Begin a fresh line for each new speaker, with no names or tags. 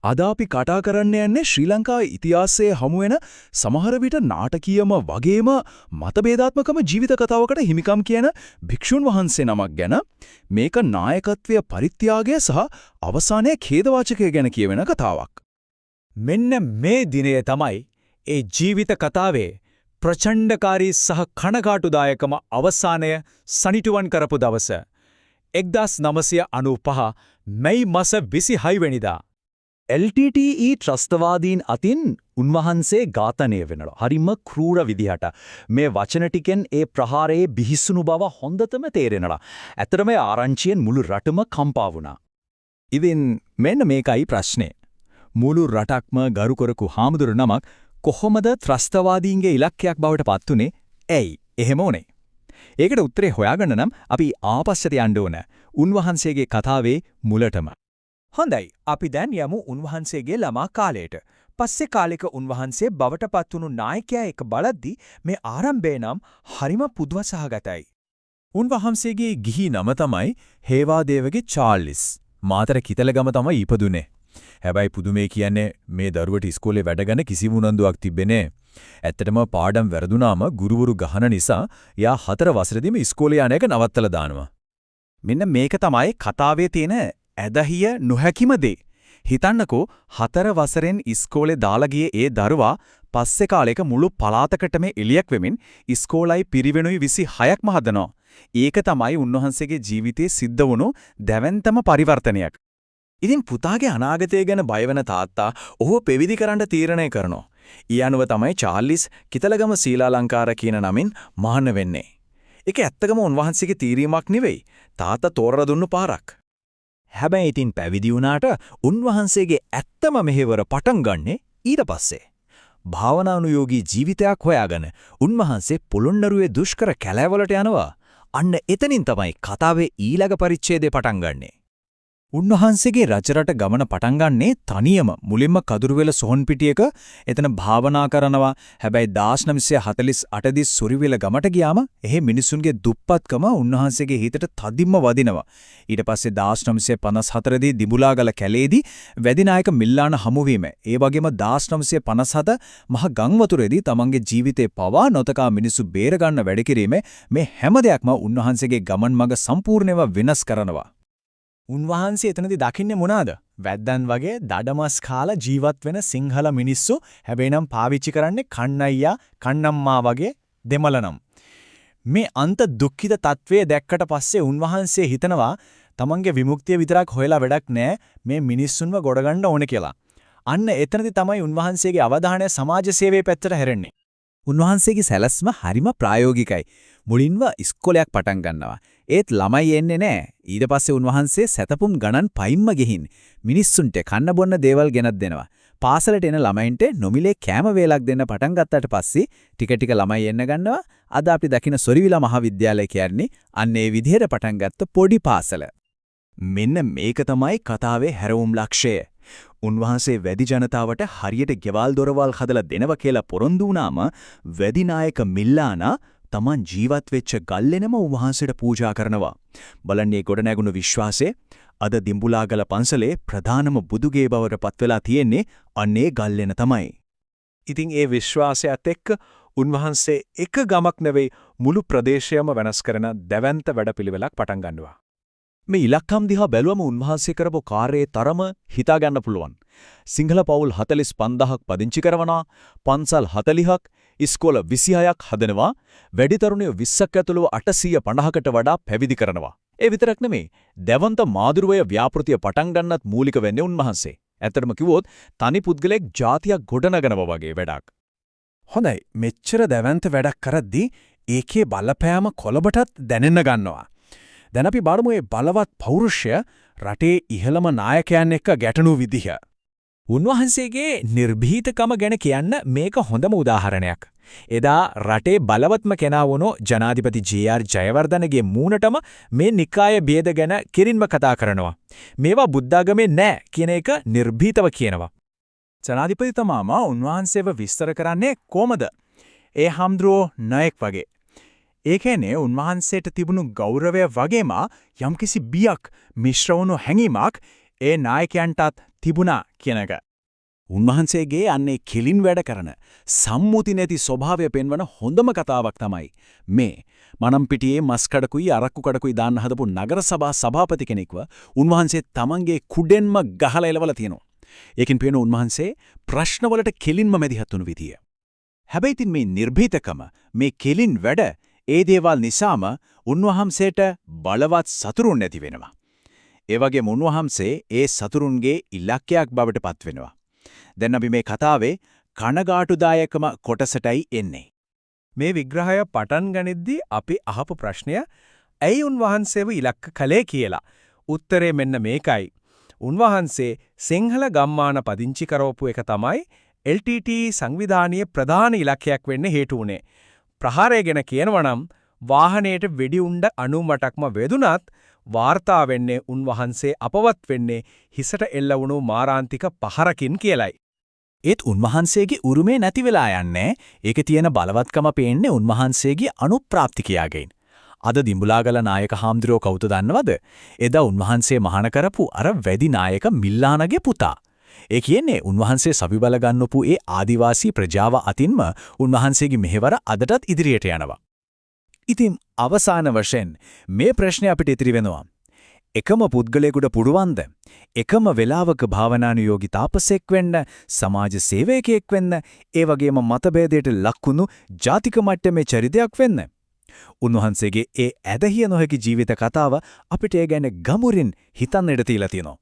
අද අපි කතා කරන්න යන්නේ ශ්‍රී ලංකාවේ ඉතිහාසයේ හමු වෙන සමහර විට නාටකීයම වගේම මතභේදාත්මකම ජීවිත කතාවකට හිමිකම් කියන භික්ෂුන් වහන්සේ නමක් ගැන. මේක නායකත්වයේ පරිත්‍යාගය සහ අවසානයේ ඛේදවාචකය ගැන කියවෙන කතාවක්.
මෙන්න මේ දිනය තමයි ඒ ජීවිත කතාවේ ප්‍රචණ්ඩකාරී සහ කනගාටුදායකම අවසානය සනිටුවන් කරපු දවස. 1995 මැයි මාස 26 වෙනිදා.
LTTE ත්‍රස්තවාදීන් අතින් උන්වහන්සේ ඝාතනය වෙනවා. හරිම ක්‍රූර විදිහට. මේ වචන ටිකෙන් ඒ ප්‍රහාරයේ බිහිසුණු බව හොඳටම තේරෙනවා. ඇත්තටම ආරංචියෙන් මුළු රටම කම්පා වුණා.
ඉතින් මෙන්න මේකයි ප්‍රශ්නේ. මුළු රටක්ම ගරු කරපු හාමුදුරු නමක් කොහොමද ත්‍රස්තවාදීන්ගේ ඉලක්කයක් බවට පත් උනේ? ඇයි එහෙම උනේ? ඒකට උත්තරේ හොයාගන්න නම් අපි ආපස්සට යන්න ඕන. උන්වහන්සේගේ කතාවේ මුලටම.
හොඳයි අපි දැන් යමු උන්වහන්සේගේ ළමා කාලයට. පස්සේ කාලෙක උන්වහන්සේ බවට පත්වුණු නායකයා එක බලද්දි මේ ආරම්භය නම් හරිම පුදුමසහගතයි.
උන්වහන්සේගේ ගිහි නම තමයි හේවාදේවගේ චාල්ලිස්. මාතර කිතලගම තමයි ඉපදුනේ. හැබැයි පුදුමේ කියන්නේ මේ දරුවට ඉස්කෝලේ වැඩ ගන්න කිසිම උනන්දුවක් තිබෙන්නේ නැහැ. ඇත්තටම පාඩම් වැරදුනාම ගුරුවරු ගහන නිසා යා 4 වසරේදීම ඉස්කෝලේ යන එක නවත්තලා දානවා.
මෙන්න මේක තමයි කතාවේ තියෙන ඇදහිය නොහැකිම දේ. හිතන්නකෝ 4 වසරෙන් ඉස්කෝලේ දාලා ගියේ ඒ දරුවා පස්සේ කාලෙක මුළු පළාතකටම එළියක් වෙමින් ඉස්කෝලයි පිරිවෙනුයි 26ක්ම හදනවා. ඒක තමයි උන්වහන්සේගේ ජීවිතේ සිද්ධ වුණු දැවැන්තම පරිවර්තනයක්. ඉතින් පුතාගේ අනාගතය ගැන බය වෙන තාත්තා ඔහුව පෙවිදි කරන්න තීරණය කරනවා. ඊ අනුව තමයි චාර්ලිස් කිතලගම සීලාලංකාර කියන නමින් මහාන වෙන්නේ. ඒක ඇත්තගම උන්වහන්සේගේ තීරීමක් නෙවෙයි. තාත්තා තෝරලා දුන්නු පාරක්.
හැබැයි ඉතින් පැවිදි වුණාට උන්වහන්සේගේ ඇත්තම මෙහෙවර පටන් ගන්නෙ ඊට පස්සේ. භාවනානුයෝගී ජීවිතයක් හොයාගෙන උන්වහන්සේ පොළොන්නරුවේ දුෂ්කර කැලෑවලට යනවා. අන්න එතනින් තමයි කතාවේ ඊළඟ පරිච්ඡේදය පටන් ගන්නෙ. උන්වහන්සේගේ රජරට ගමන පටන් ගන්නේ තනියම මුලින්ම කදුරුවෙල සොහොන්පිටියක එතන භාවනා කරනවා. හැබැයි 1948 දී සුරිවිල ගමට ගියාම එහි මිනිසුන්ගේ දුප්පත්කම උන්වහන්සේගේ හිතට තදින්ම වදිනවා. ඊට පස්සේ 1954 දී දිඹුලාගල කැලේදී වැදිනායක මිල්ලාන හමුවීම. ඒ වගේම 1957 මහ ගංවතුරේදී තමන්ගේ ජීවිතේ පවා නොතකා මිනිසු බේර ගන්න වැඩ කිරීමේ මේ හැම දෙයක්ම උන්වහන්සේගේ ගමන් මඟ සම්පූර්ණයෙන්ම වෙනස් කරනවා.
උන්වහන්සේ එතනදී දකින්නේ මොනවාද? වැද්දන් වගේ දඩමස් කාලා ජීවත් වෙන සිංහල මිනිස්සු. හැබැයි නම් පාවිච්චි කරන්නේ කන්නයියා කන්නම්මා වගේ දෙමළනම්. මේ අන්ත දුක්ඛිත తත්වයේ දැක්කට පස්සේ උන්වහන්සේ හිතනවා තමන්ගේ විමුක්තිය විතරක් හොයලා වැඩක් නැහැ මේ මිනිස්සුන්ව ගොඩගන්න ඕනේ කියලා. අන්න එතනදී තමයි උන්වහන්සේගේ අවධානය සමාජ සේවයේ පැත්තට හැරෙන්නේ.
උන්වහන්සේගේ සැලැස්ම හරිම ප්‍රායෝගිකයි. මුලින්ම ඉස්කෝලයක් පටන් ගන්නවා. ඒත් ළමයි එන්නේ නැහැ. ඊට පස්සේ උන්වහන්සේ සැතපුම් ගණන් පයින්ම ගිහින් මිනිස්සුන්ට කන්න බොන්න දේවල් ගෙනත් දෙනවා. පාසලට එන ළමයින්ට නොමිලේ කෑම වේලක් දෙන්න පටන් ගත්තට පස්සේ ටික ටික ළමයි එන්න ගන්නවා. අද අපි දකින සොරිවිලා මහාවිද්‍යාලය කියන්නේ අන්න ඒ විදිහට පටන් ගත්ත පොඩි පාසල.
මෙන්න මේක තමයි කතාවේ හැරවුම් ලක්ෂය. උන්වහන්සේ වැඩි ජනතාවට හරියට ගෙවල් දොරවල් හදලා දෙනවා කියලා පොරොන්දු වුණාම වැඩිනායක මිල්ලානා තමන් ජීවත් වෙච්ච ගල්ලෙනම උන්වහන්සේට පූජා කරනවා. බලන්නේ ගොඩ නැගුණු විශ්වාසය අද දිඹුලාගල පන්සලේ ප්‍රධානම බුදුගේ බවට පත් වෙලා තියෙන්නේ අන්නේ ගල්ලෙන තමයි.
ඉතින් ඒ විශ්වාසයත් එක්ක උන්වහන්සේ එක ගමක් නෙවෙයි මුළු ප්‍රදේශයම වෙනස් කරන දැවැන්ත වැඩපිළිවෙලක් පටන් ගන්නවා.
මේ ඉලක්කම් දිහා බැලුවම උන්වහන්සේ කරපු කාර්යයේ තරම හිතා ගන්න පුළුවන්. සිංහල පවුල් 45000ක් පදිංචි කරනවා, පන්සල් 40ක්, ඉස්කෝල 26ක් හදනවා, වැඩි තරුණයෝ 20ක් ඇතුළුව 850කට වඩා පැවිදි කරනවා. ඒ විතරක් නෙමෙයි, දැවන්ත මාදුරුවය ව්‍යාපෘතිය පටන් ගන්නත් මූලික වෙන්නේ උන්වහන්සේ. ඇත්තටම කිව්වොත් තනි පුද්ගලෙක් ජාතියක් ගොඩනගනවා වගේ වැඩක්.
හොඳයි, මෙච්චර දැවැන්ත වැඩක් කරද්දී ඒකේ බලපෑම කොළබටත් දැනෙන්න ගන්නවා. දැන් අපි බලමු මේ බලවත් පෞරුෂය රටේ ඉහළම නායකයන් එක්ක ගැටණු විදිහ. උන්වහන්සේගේ නිර්භීතකම ගැන කියන්න මේක හොඳම උදාහරණයක්. එදා රටේ බලවත්ම කෙනා වුණු ජනාධිපති ජේ.ආර්. ජයවර්ධනගේ මූණටම මේ නිකාය ભેද ගැන කිරින්ම කතා කරනවා. මේවා බුද්ධාගමේ නැහැ කියන එක නිර්භීතව කියනවා. ජනාධිපතිතුමාම උන්වහන්සේව විස්තර කරන්නේ කොහමද? ඒ හම්ද්‍රෝ නායක වගේ. ඒ කියන්නේ උන්වහන්සේට තිබුණු ගෞරවය වගේම යම්කිසි බියක් මිශ්‍ර වුණු හැඟීමක් ඒ නායකයන්ටත්
තිබුණා කියන එක.
උන්වහන්සේගේ අන්නේ කෙලින් වැඩ කරන සම්මුති නැති ස්වභාවය පෙන්වන හොඳම කතාවක් තමයි මේ. මනම්පිටියේ මස් කඩකුයි අරක්කු කඩකුයි දාන්න හදපු නගර සභා සභාපති කෙනෙක්ව උන්වහන්සේ තමන්ගේ කුඩෙන්ම ගහලා එලවලා තියෙනවා. ඒකෙන් පේන උන්වහන්සේ ප්‍රශ්නවලට කෙලින්ම මැදිහත් වුණු විදිය.
හැබැයි ඉතින් මේ නිර්භීතකම මේ කෙලින් වැඩ ඒ දේවල් නිසාම උන්වහන්සේට බලවත් සතුරුන් නැති වෙනවා. ඒ වගේම උන්වහන්සේ ඒ සතුරුන්ගේ ඉලක්කයක් බවට පත් වෙනවා. දැන් අපි මේ කතාවේ කනගාටුදායකම කොටසටයි එන්නේ.
මේ විග්‍රහය පටන් ගනිද්දී අපි අහපු ප්‍රශ්නය ඇයි උන්වහන්සේව ඉලක්ක කළේ කියලා. උත්තරේ මෙන්න මේකයි. උන්වහන්සේ සිංහල ගම්මාන පදිංචි කරවපු එක තමයි LTT සංවිධානීය ප්‍රධාන ඉලක්කයක් වෙන්න හේතු වුණේ. ප්‍රහාරය ගැන කියනවා නම් වාහනයට වෙඩි උණ්ඩ 98ක්ම වේදුනත් වාර්තා වෙන්නේ උන්වහන්සේ අපවත් වෙන්නේ හිසට එල්ල වුණු මාරාන්තික පහරකින් කියලයි.
ඒත් උන්වහන්සේගේ උරුමේ නැති වෙලා යන්නේ. ඒකේ තියෙන බලවත්කම පේන්නේ උන්වහන්සේගේ අනුප්‍රාප්ති කියාගෙන්. අද දිඹුලාගල නායක හාමුදුරුවෝ කවුද දන්නවද? එදා උන්වහන්සේ මහාන කරපු අර වැඩි නායක මිල්ලානගේ පුතා. ඒ කියන්නේ උන්වහන්සේ සවිබල ගන්නපු ඒ ආදිවාසී ප්‍රජාව අතින්ම උන්වහන්සේගේ මෙහෙවර අදටත් ඉදිරියට යනවා. ඉතින් අවසාන වශයෙන් මේ ප්‍රශ්නේ අපිට ඉතිරි වෙනවා. එකම පුද්ගලයෙකුට පුඩුවන්ද එකම වෙලාවක භාවනානුයෝගී තාපසෙක් වෙන්න, සමාජ සේවකයෙක් වෙන්න, ඒ වගේම මතභේදයට ලක්වුණු ජාතික මට්ටමේ චරිතයක් වෙන්න? උන්වහන්සේගේ ඒ ඇදහිය නොහැකි ජීවිත කතාව අපිට ඒ ගැන ගමුරින් හිතන්න ඉඩ තියලා තියෙනවා.